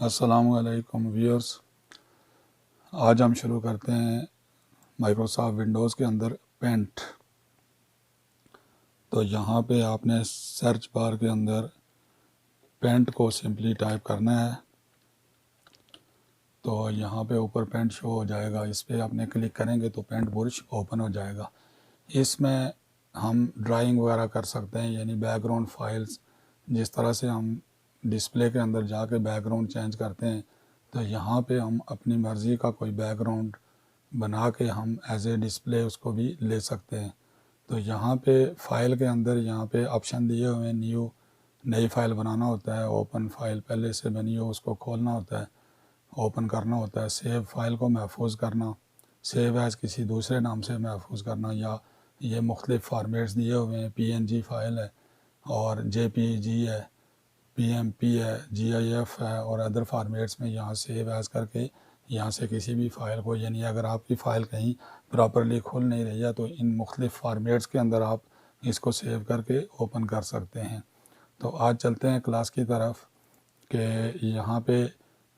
السلام علیکم ویورز، آج ہم شروع کرتے ہیں مائکروسافٹ ونڈوز کے اندر پینٹ۔ تو یہاں پہ آپ نے سرچ بار کے اندر پینٹ کو سمپلی ٹائپ کرنا ہے، تو یہاں پہ اوپر پینٹ شو ہو جائے گا۔ اس پہ آپ نے کلک کریں گے تو پینٹ برش اوپن ہو جائے گا۔ اس میں ہم ڈرائنگ وغیرہ کر سکتے ہیں، یعنی بیک گراؤنڈ فائلز، جس طرح سے ہم ڈسپلے کے اندر جا کے بیک گراؤنڈ چینج کرتے ہیں، تو یہاں پہ ہم اپنی مرضی کا کوئی بیک گراؤنڈ بنا کے ہم ایز اے ڈسپلے اس کو بھی لے سکتے ہیں۔ تو یہاں پہ فائل کے اندر یہاں پہ آپشن دیے ہوئے ہیں، نئی فائل بنانا ہوتا ہے، اوپن فائل پہلے سے بنی ہو اس کو کھولنا ہوتا ہے، اوپن کرنا ہوتا ہے، سیو فائل کو محفوظ کرنا، سیو ایز کسی دوسرے نام سے محفوظ کرنا، یا یہ مختلف فارمیٹس دیے ہوئے ہیں، پی این جی فائل ہے اور جے پی جی ہے، پی ایم پی ہے، جی آئی ایف ہے، اور ادر فارمیٹس میں یہاں سیو ایز کر کے یہاں سے کسی بھی فائل کو، یعنی اگر آپ کی فائل کہیں پراپرلی کھل نہیں رہی ہے تو ان مختلف فارمیٹس کے اندر آپ اس کو سیو کر کے اوپن کر سکتے ہیں۔ تو آج چلتے ہیں کلاس کی طرف کہ یہاں پہ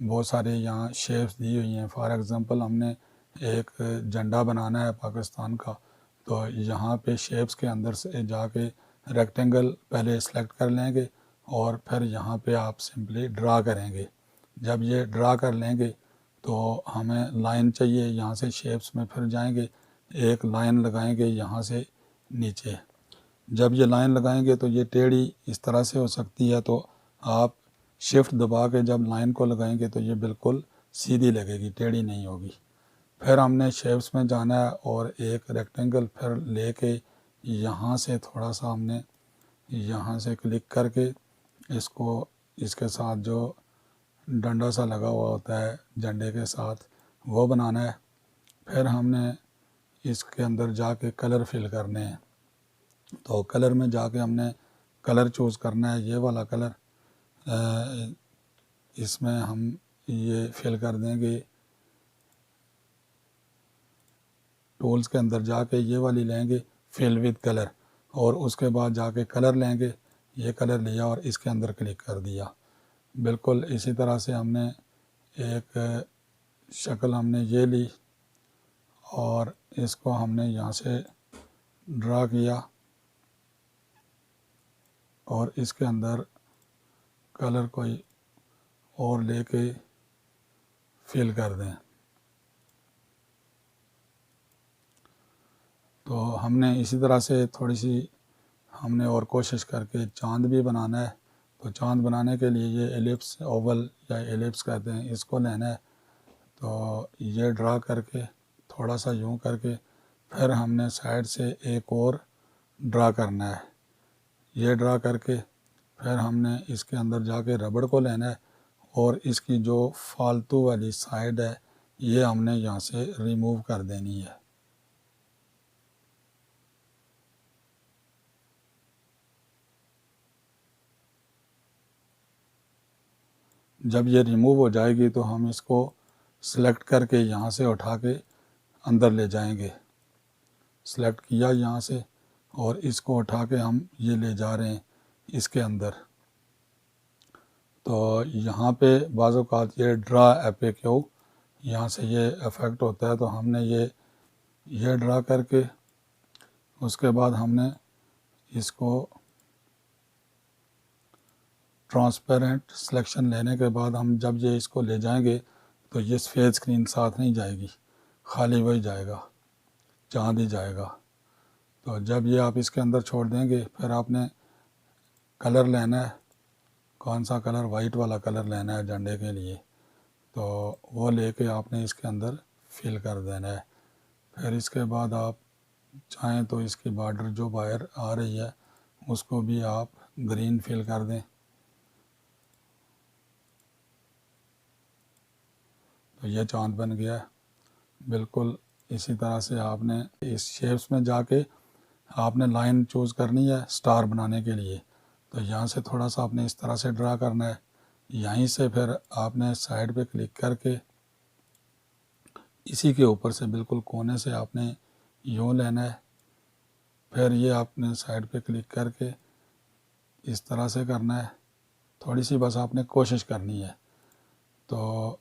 بہت سارے یہاں شیپس دی ہوئی ہیں۔ فار ایگزامپل ہم نے ایک جھنڈا بنانا ہے پاکستان کا، تو یہاں پہ شیپس کے اندر سے جا کے ریکٹینگل پہلے سلیکٹ کر لیں گے اور پھر یہاں پہ آپ سمپلی ڈرا کریں گے۔ جب یہ ڈرا کر لیں گے تو ہمیں لائن چاہیے، یہاں سے شیپس میں پھر جائیں گے، ایک لائن لگائیں گے یہاں سے نیچے۔ جب یہ لائن لگائیں گے تو یہ ٹیڑھی اس طرح سے ہو سکتی ہے، تو آپ شفٹ دبا کے جب لائن کو لگائیں گے تو یہ بالکل سیدھی لگے گی، ٹیڑھی نہیں ہوگی۔ پھر ہم نے شیپس میں جانا ہے اور ایک ریکٹینگل پھر لے کے یہاں سے تھوڑا سا ہم نے یہاں سے کلک کر کے اس کو اس کے ساتھ جو ڈنڈا سا لگا ہوا ہوتا ہے جھنڈے کے ساتھ وہ بنانا ہے۔ پھر ہم نے اس کے اندر جا کے کلر فل کرنے ہیں، تو کلر میں جا کے ہم نے کلر چوز کرنا ہے، یہ والا کلر۔ اس میں ہم یہ فل کر دیں گے، ٹولز کے اندر جا کے یہ والی لیں گے فل وتھ کلر، اور اس کے بعد جا کے کلر لیں گے، یہ کلر لیا اور اس کے اندر کلک کر دیا۔ بالکل اسی طرح سے ہم نے ایک شکل ہم نے یہ لی اور اس کو ہم نے یہاں سے ڈرا کیا اور اس کے اندر کلر کوئی اور لے کے فل کر دیں۔ تو ہم نے اسی طرح سے تھوڑی سی ہم نے اور کوشش کر کے چاند بھی بنانا ہے، تو چاند بنانے کے لیے یہ ایلپس اوول یا ایلپس کہتے ہیں، اس کو لینا ہے۔ تو یہ ڈرا کر کے تھوڑا سا یوں کر کے پھر ہم نے سائڈ سے ایک اور ڈرا کرنا ہے، یہ ڈرا کر کے پھر ہم نے اس کے اندر جا کے ربڑ کو لینا ہے اور اس کی جو فالتو والی سائڈ ہے یہ ہم نے یہاں سے ریموو کر دینی ہے۔ جب یہ ریموو ہو جائے گی تو ہم اس کو سلیکٹ کر کے یہاں سے اٹھا کے اندر لے جائیں گے۔ سلیکٹ کیا یہاں سے اور اس کو اٹھا کے ہم یہ لے جا رہے ہیں اس کے اندر۔ تو یہاں پہ بعض اوقات یہ ڈرا ایپیکیو یہاں سے یہ افیکٹ ہوتا ہے، تو ہم نے یہ ڈرا کر کے اس کے بعد ہم نے اس کو ٹرانسپیرنٹ سلیکشن لینے کے بعد ہم جب یہ اس کو لے جائیں گے تو یہ سفید اسکرین ساتھ نہیں جائے گی، خالی وہی جائے گا، چاند ہی جائے گا۔ تو جب یہ آپ اس کے اندر چھوڑ دیں گے پھر آپ نے کلر لینا ہے، کون سا کلر؟ وائٹ والا کلر لینا ہے جھنڈے کے لیے، تو وہ لے کے آپ نے اس کے اندر فل کر دینا ہے۔ پھر اس کے بعد آپ چاہیں تو اس کی بارڈر جو باہر آ رہی ہے اس کو بھی آپ گرین فل کر دیں۔ تو یہ چاند بن گیا ہے۔ بالکل اسی طرح سے آپ نے اس شیپس میں جا کے آپ نے لائن چوز کرنی ہے سٹار بنانے کے لیے، تو یہاں سے تھوڑا سا آپ نے اس طرح سے ڈرا کرنا ہے، یہیں سے پھر آپ نے سائڈ پہ کلک کر کے اسی کے اوپر سے بالکل کونے سے آپ نے یوں لینا ہے، پھر یہ آپ نے سائڈ پہ کلک کر کے اس طرح سے کرنا ہے، تھوڑی سی بس آپ نے کوشش کرنی ہے۔ تو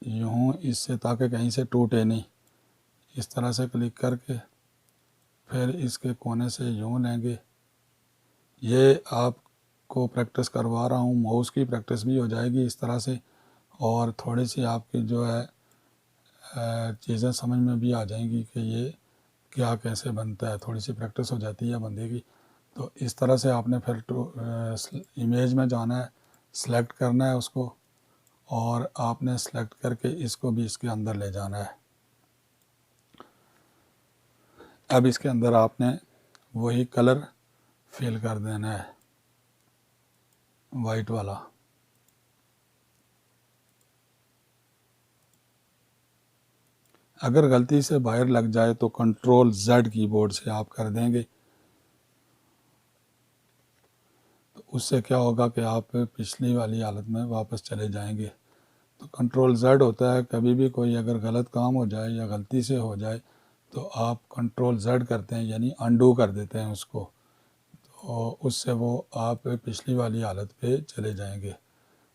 یوں اس سے تاکہ کہیں سے ٹوٹے نہیں، اس طرح سے کلک کر کے پھر اس کے کونے سے یوں لیں گے۔ یہ آپ کو پریکٹس کروا رہا ہوں، ماؤس کی پریکٹس بھی ہو جائے گی اس طرح سے، اور تھوڑی سی آپ کی جو ہے چیزیں سمجھ میں بھی آ جائیں گی کہ یہ کیا کیسے بنتا ہے، تھوڑی سی پریکٹس ہو جاتی ہے بندے کی۔ تو اس طرح سے آپ نے پھر امیج میں جانا ہے، سلیکٹ کرنا ہے اس کو، اور آپ نے سلیکٹ کر کے اس کو بھی اس کے اندر لے جانا ہے۔ اب اس کے اندر آپ نے وہی کلر فل کر دینا ہے، وائٹ والا۔ اگر غلطی سے باہر لگ جائے تو کنٹرول زیڈ کی بورڈ سے آپ کر دیں گے، تو اس سے کیا ہوگا کہ آپ پچھلی والی حالت میں واپس چلے جائیں گے۔ تو کنٹرول زیڈ ہوتا ہے، کبھی بھی کوئی اگر غلط کام ہو جائے یا غلطی سے ہو جائے تو آپ کنٹرول زیڈ کرتے ہیں، یعنی انڈو کر دیتے ہیں اس کو، تو اس سے وہ آپ پچھلی والی حالت پہ چلے جائیں گے۔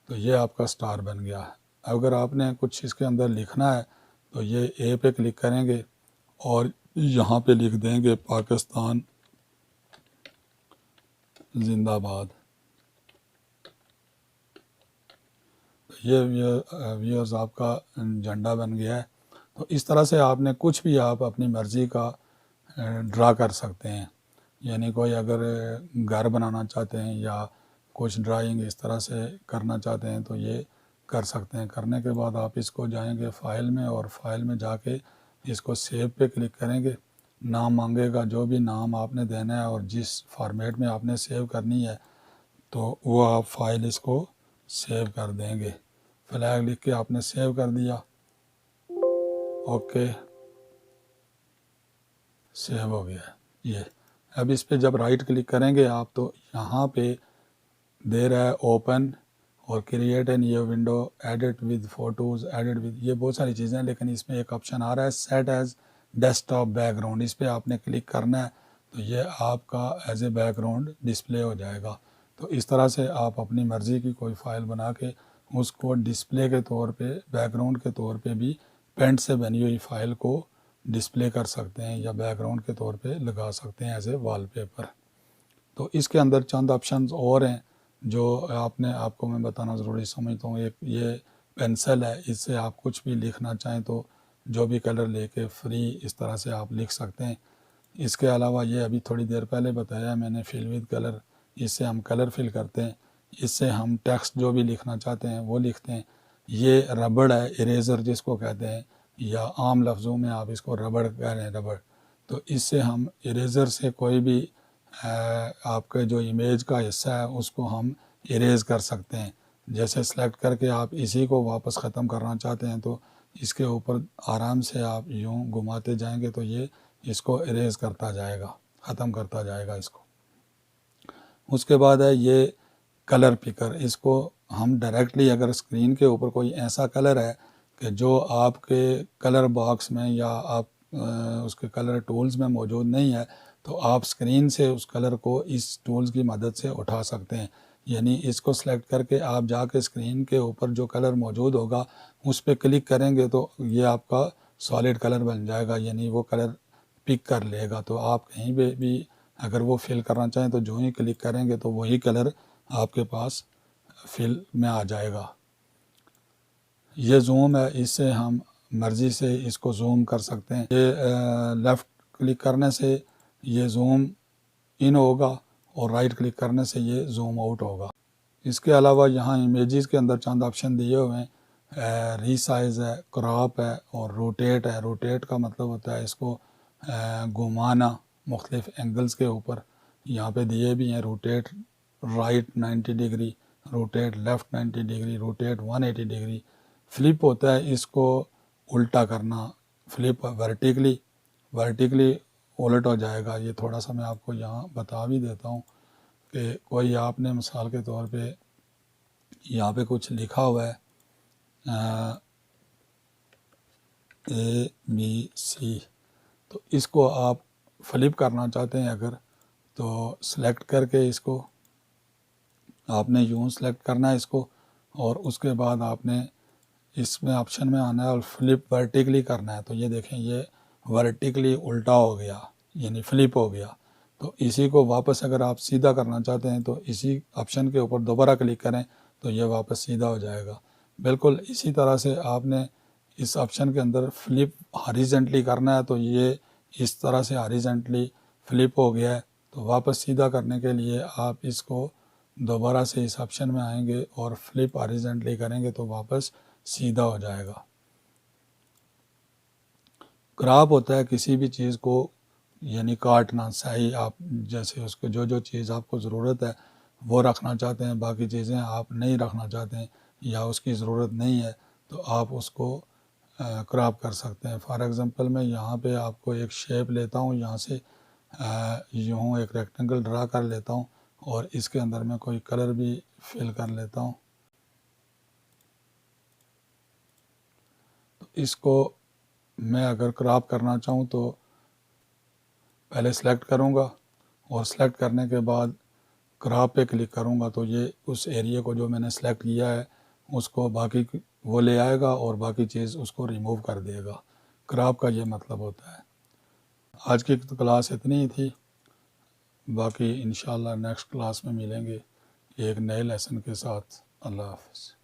تو یہ آپ کا سٹار بن گیا۔ اگر آپ نے کچھ اس کے اندر لکھنا ہے تو یہ اے پہ کلک کریں گے اور یہاں پہ لکھ دیں گے پاکستان زندہ باد۔ یہ ویورز آپ کا جھنڈا بن گیا ہے۔ تو اس طرح سے آپ نے کچھ بھی آپ اپنی مرضی کا ڈرا کر سکتے ہیں، یعنی کوئی اگر گھر بنانا چاہتے ہیں یا کچھ ڈرائنگ اس طرح سے کرنا چاہتے ہیں تو یہ کر سکتے ہیں۔ کرنے کے بعد آپ اس کو جائیں گے فائل میں، اور فائل میں جا کے اس کو سیو پہ کلک کریں گے۔ نام مانگے گا، جو بھی نام آپ نے دینا ہے اور جس فارمیٹ میں آپ نے سیو کرنی ہے تو وہ آپ فائل اس کو سیو کر دیں گے۔ فلیگ لکھ کے آپ نے سیو کر دیا، اوکے، سیو ہو گیا ہے یہ۔ اب اس پہ جب رائٹ کلک کریں گے آپ تو یہاں پہ دے رہا ہے اوپن اور create a new window, edit with photos, edit with, یہ بہت ساری چیزیں ہیں، لیکن اس میں ایک آپشن آ رہا ہے set as desktop background, اس پہ آپ نے کلک کرنا ہے تو یہ آپ کا as a background display ہو جائے گا۔ تو اس طرح سے آپ اپنی مرضی کی کوئی فائل بنا کے اس کو ڈسپلے کے طور پہ، بیک گراؤنڈ کے طور پہ بھی پینٹ سے بنی ہوئی فائل کو ڈسپلے کر سکتے ہیں یا بیک گراؤنڈ کے طور پہ لگا سکتے ہیں ایز اے وال پیپر۔ تو اس کے اندر چند آپشنز اور ہیں جو آپ کو میں بتانا ضروری سمجھتا ہوں۔ ایک یہ پینسل ہے، اس سے آپ کچھ بھی لکھنا چاہیں تو جو بھی کلر لے کے فری اس طرح سے آپ لکھ سکتے ہیں۔ اس کے علاوہ یہ ابھی تھوڑی دیر پہلے بتایا میں نے فل ود کلر، اس سے ہم کلر فل کرتے ہیں، اس سے ہم ٹیکسٹ جو بھی لکھنا چاہتے ہیں وہ لکھتے ہیں۔ یہ ربڑ ہے، اریزر جس کو کہتے ہیں، یا عام لفظوں میں آپ اس کو ربڑ کہہ رہے ہیں، ربڑ۔ تو اس سے ہم اریزر سے کوئی بھی آپ کے جو امیج کا حصہ ہے اس کو ہم اریز کر سکتے ہیں۔ جیسے سلیکٹ کر کے آپ اسی کو واپس ختم کرنا چاہتے ہیں تو اس کے اوپر آرام سے آپ یوں گھماتے جائیں گے تو یہ اس کو اریز کرتا جائے گا، ختم کرتا جائے گا اس کو۔ اس کے بعد ہے یہ کلر پکر، اس کو ہم ڈائریکٹلی اگر اسکرین کے اوپر کوئی ایسا کلر ہے کہ جو آپ کے کلر باکس میں یا آپ اس کے کلر ٹولز میں موجود نہیں ہے تو آپ اسکرین سے اس کلر کو اس ٹولز کی مدد سے اٹھا سکتے ہیں۔ یعنی اس کو سلیکٹ کر کے آپ جا کے اسکرین کے اوپر جو کلر موجود ہوگا اس پہ کلک کریں گے تو یہ آپ کا سالڈ کلر بن جائے گا، یعنی وہ کلر پک کر لے گا۔ تو آپ کہیں پہ بھی اگر وہ فل کرنا چاہیں تو جو ہی کلک کریں گے تو وہی کلر آپ کے پاس فل میں آ جائے گا۔ یہ زوم ہے، اس سے ہم مرضی سے اس کو زوم کر سکتے ہیں۔ یہ لیفٹ کلک کرنے سے یہ زوم ان ہوگا اور رائٹ کلک کرنے سے یہ زوم آؤٹ ہوگا۔ اس کے علاوہ یہاں امیجز کے اندر چند آپشن دیے ہوئے ہیں، ری سائز ہے، کراپ ہے اور روٹیٹ ہے۔ روٹیٹ کا مطلب ہوتا ہے اس کو گھمانا مختلف اینگلز کے اوپر، یہاں پہ دیے بھی ہیں، rotate right 90 degree, rotate left 90 degree, rotate 180 degree. Flip ہوتا ہے اس کو الٹا کرنا، فلپ ورٹیکلی الٹ ہو جائے گا۔ یہ تھوڑا سا میں آپ کو یہاں بتا بھی دیتا ہوں کہ کوئی آپ نے مثال کے طور پہ یہاں پہ کچھ لکھا ہوا ہے ABC، تو اس کو آپ فلپ کرنا چاہتے ہیں اگر تو سلیکٹ کر کے اس کو آپ نے یوں سلیکٹ کرنا ہے اس کو، اور اس کے بعد آپ نے اس میں آپشن میں آنا ہے اور فلپ ورٹیکلی کرنا ہے، تو یہ دیکھیں یہ ورٹیکلی الٹا ہو گیا، یعنی فلپ ہو گیا۔ تو اسی کو واپس اگر آپ سیدھا کرنا چاہتے ہیں تو اسی آپشن کے اوپر دوبارہ کلک کریں تو یہ واپس سیدھا ہو جائے گا۔ بالکل اسی طرح سے آپ نے اس آپشن کے اندر فلپ ہاریزنٹلی کرنا ہے، تو یہ اس طرح سے ہاریزنٹلی فلپ ہو گیا ہے، تو واپس سیدھا کرنے کے لیے آپ اس کو دوبارہ سے اس آپشن میں آئیں گے اور فلپ ہاریزنٹلی کریں گے تو واپس سیدھا ہو جائے گا۔ کراپ ہوتا ہے کسی بھی چیز کو یعنی کاٹنا، صحیح آپ جیسے اس کو جو چیز آپ کو ضرورت ہے وہ رکھنا چاہتے ہیں، باقی چیزیں آپ نہیں رکھنا چاہتے ہیں یا اس کی ضرورت نہیں ہے تو آپ اس کو کراپ کر سکتے ہیں۔ فار ایگزامپل میں یہاں پہ آپ کو ایک شیپ لیتا ہوں، یہاں سے یوں ایک ریکٹینگل ڈرا کر لیتا ہوں اور اس کے اندر میں کوئی کلر بھی فل کر لیتا ہوں۔ تو اس کو میں اگر کراپ کرنا چاہوں تو پہلے سلیکٹ کروں گا اور سلیکٹ کرنے کے بعد کراپ پہ کلک کروں گا تو یہ اس ایریے کو جو میں نے سلیکٹ کیا ہے اس کو باقی وہ لے آئے گا اور باقی چیز اس کو ریموو کر دے گا۔ کراپ کا یہ مطلب ہوتا ہے۔ آج کی کلاس اتنی ہی تھی، باقی انشاءاللہ نیکسٹ کلاس میں ملیں گے ایک نئے لیسن کے ساتھ۔ اللہ حافظ۔